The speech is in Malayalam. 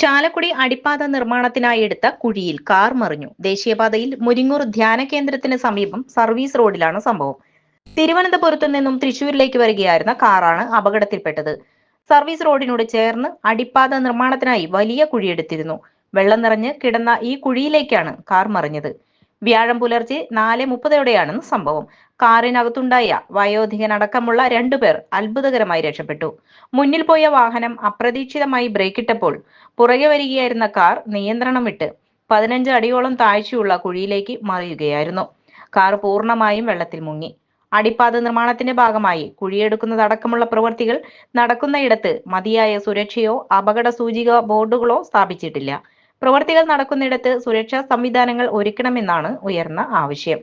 ചാലക്കുടി അടിപ്പാത നിർമ്മാണത്തിനായി എടുത്ത കുഴിയിൽ കാർ മറിഞ്ഞു. ദേശീയപാതയിൽ മുരിങ്ങൂർ ധ്യാന കേന്ദ്രത്തിന് സമീപം സർവീസ് റോഡിലാണ് സംഭവം. തിരുവനന്തപുരത്തു നിന്നും തൃശൂരിലേക്ക് വരികയായിരുന്ന കാറാണ് അപകടത്തിൽപ്പെട്ടത്. സർവീസ് റോഡിനോട് ചേർന്ന് അടിപ്പാത നിർമ്മാണത്തിനായി വലിയ കുഴിയെടുത്തിരുന്നു. വെള്ളം നിറഞ്ഞ് കിടന്ന ഈ കുഴിയിലേക്കാണ് കാർ മറിഞ്ഞത്. വ്യാഴം പുലർച്ചെ 4:30ഓടെയാണ് സംഭവം. കാറിനകത്തുണ്ടായ വയോധികനടക്കമുള്ള 2 പേർ അത്ഭുതകരമായി രക്ഷപ്പെട്ടു. മുന്നിൽ പോയ വാഹനം അപ്രതീക്ഷിതമായി ബ്രേക്കിട്ടപ്പോൾ പുറകെ വരികയായിരുന്ന കാർ നിയന്ത്രണം വിട്ട് 15 അടിയോളം താഴ്ചയുള്ള കുഴിയിലേക്ക് മറിയുകയായിരുന്നു. കാർ പൂർണ്ണമായും വെള്ളത്തിൽ മുങ്ങി. അടിപ്പാത നിർമ്മാണത്തിന്റെ ഭാഗമായി കുഴിയെടുക്കുന്നതടക്കമുള്ള പ്രവൃത്തികൾ നടക്കുന്നയിടത്ത് മതിയായ സുരക്ഷയോ അപകട സൂചിക ബോർഡുകളോ സ്ഥാപിച്ചിട്ടില്ല. പ്രവൃത്തികൾ നടക്കുന്നിടത്ത് സുരക്ഷാ സംവിധാനങ്ങൾ ഒരുക്കണമെന്നാണ് ഉയർന്ന ആവശ്യം.